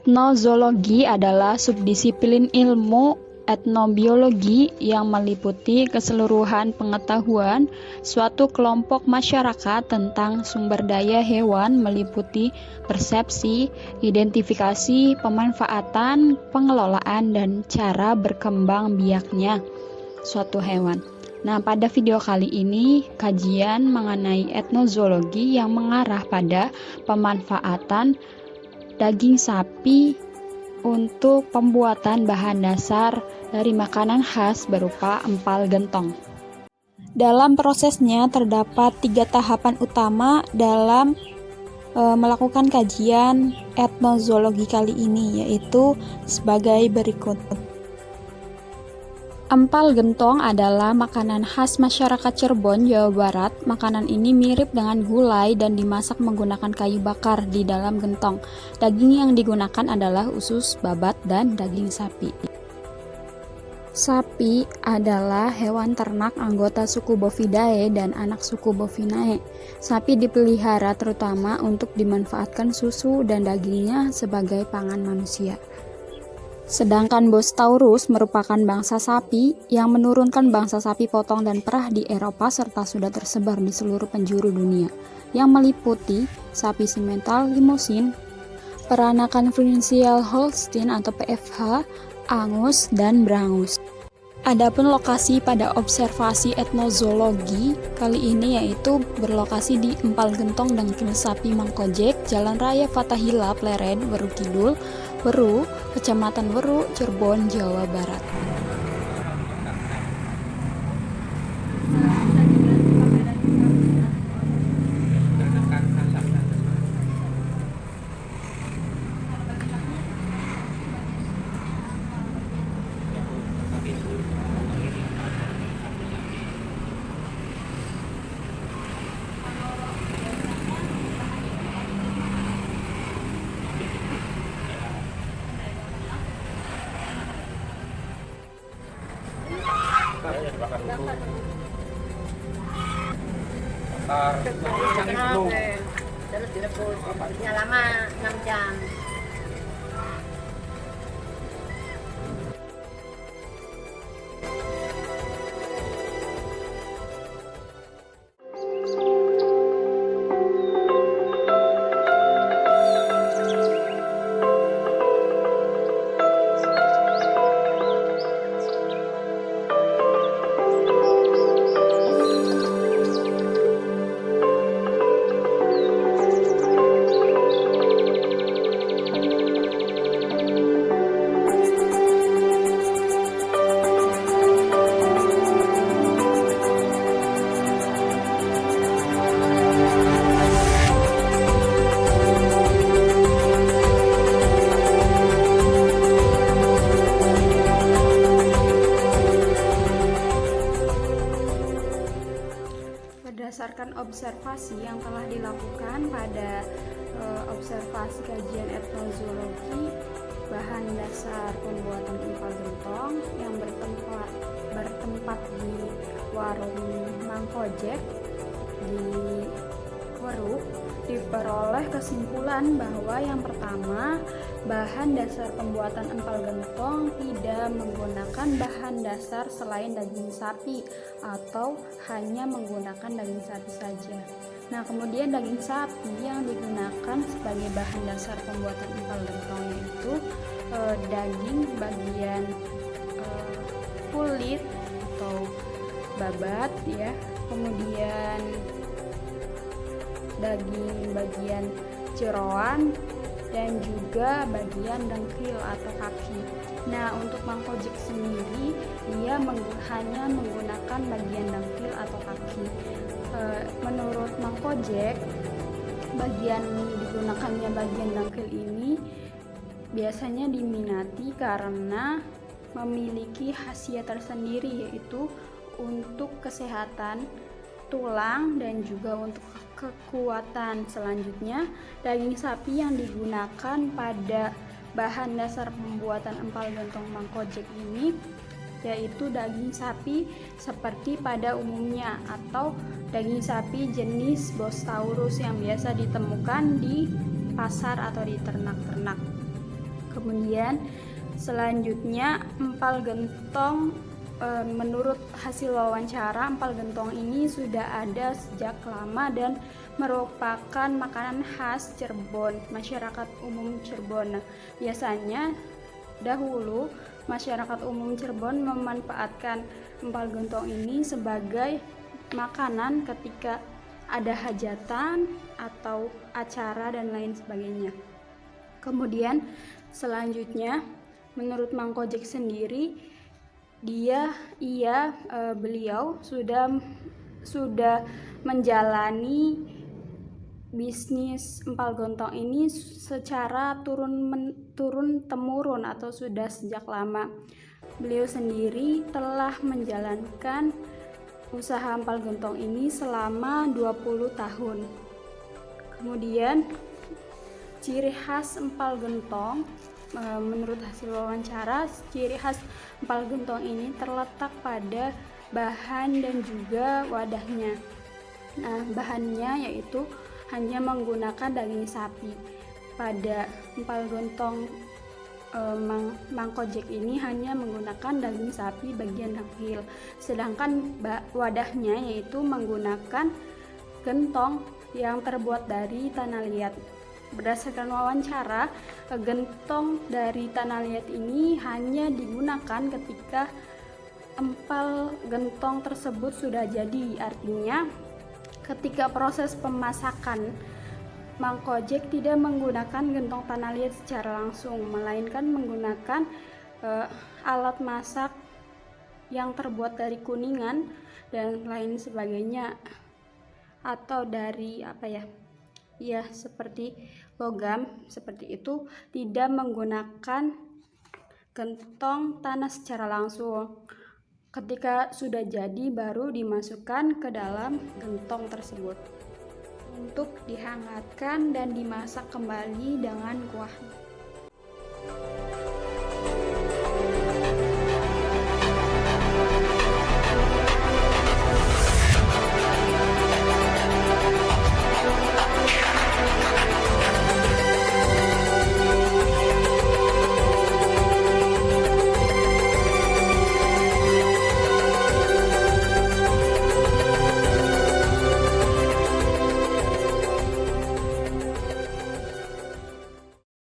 Etnozoologi adalah subdisiplin ilmu etnobiologi yang meliputi keseluruhan pengetahuan suatu kelompok masyarakat tentang sumber daya hewan, meliputi persepsi, identifikasi, pemanfaatan, pengelolaan, dan cara berkembang biaknya suatu hewan. Nah, pada video kali ini kajian mengenai etnozoologi yang mengarah pada pemanfaatan daging sapi untuk pembuatan bahan dasar dari makanan khas berupa empal gentong. Dalam prosesnya terdapat 3 tahapan utama dalam melakukan kajian etnozoologi kali ini, yaitu sebagai berikut. Empal gentong adalah makanan khas masyarakat Cirebon, Jawa Barat. Makanan ini mirip dengan gulai dan dimasak menggunakan kayu bakar di dalam gentong. Daging yang digunakan adalah usus, babat, dan daging sapi. Sapi adalah hewan ternak anggota suku Bovidae dan anak suku Bovinae. Sapi dipelihara terutama untuk dimanfaatkan susu dan dagingnya sebagai pangan manusia. Sedangkan Bos taurus merupakan bangsa sapi yang menurunkan bangsa sapi potong dan perah di Eropa serta sudah tersebar di seluruh penjuru dunia, yang meliputi sapi simental, Limousin, peranakan Friesian Holstein atau PFH, Angus, dan Brangus. Adapun lokasi pada observasi etnozoologi kali ini yaitu berlokasi di Empal Gentong Dangkil Sapi Mangkojek, Jalan Raya Fathahillah, Pleret, Weru Kidul, Weru, Kecamatan Weru, Cirebon, Jawa Barat. Terus direbus, rebusnya lama 6 jam. Berdasarkan observasi yang telah dilakukan pada observasi kajian etnozoologi, bahan dasar pembuatan empal gentong yang bertempat di warung Mangkojek di Weru, diperoleh kesimpulan bahwa yang pertama, bahan dasar pembuatan empal gentong tidak menggunakan bahan dasar selain daging sapi atau hanya menggunakan daging sapi saja. Nah, kemudian daging sapi yang digunakan sebagai bahan dasar pembuatan empal gentong yaitu daging bagian kulit atau babat ya, kemudian daging bagian jeroan dan juga bagian dengkil atau kaki. Nah, untuk Mangkojek sendiri dia hanya menggunakan bagian dengkil atau kaki. Menurut Mangkojek, digunakannya bagian dengkil ini biasanya diminati karena memiliki khasiat tersendiri, yaitu untuk kesehatan tulang dan juga untuk kekuatan. Selanjutnya, daging sapi yang digunakan pada bahan dasar pembuatan empal gentong Mangkojek ini yaitu daging sapi seperti pada umumnya atau daging sapi jenis Bos taurus yang biasa ditemukan di pasar atau di ternak-ternak. Kemudian selanjutnya empal gentong, menurut hasil wawancara, empal gentong ini sudah ada sejak lama dan merupakan makanan khas Cirebon, masyarakat umum Cirebon. Nah, biasanya dahulu masyarakat umum Cirebon memanfaatkan empal gentong ini sebagai makanan ketika ada hajatan atau acara dan lain sebagainya. Kemudian selanjutnya menurut Mang Kojek sendiri, beliau sudah menjalani bisnis empal gentong ini secara turun temurun atau sudah sejak lama. Beliau sendiri telah menjalankan usaha empal gentong ini selama 20 tahun. Kemudian ciri khas empal gentong, menurut hasil wawancara, ciri khas empal gentong ini terletak pada bahan dan juga wadahnya. Nah, bahannya yaitu hanya menggunakan daging sapi. Pada empal gentong Mang Kojek ini hanya menggunakan daging sapi bagian dahil, sedangkan wadahnya yaitu menggunakan gentong yang terbuat dari tanah liat. Berdasarkan wawancara, gentong dari tanah liat ini hanya digunakan ketika empal gentong tersebut sudah jadi. Artinya ketika proses pemasakan, Mang Kojek tidak menggunakan gentong tanah liat secara langsung, melainkan menggunakan alat masak yang terbuat dari kuningan dan lain sebagainya, atau dari seperti logam seperti itu, tidak menggunakan gentong tanah secara langsung. Ketika sudah jadi baru dimasukkan ke dalam gentong tersebut untuk dihangatkan dan dimasak kembali dengan kuah.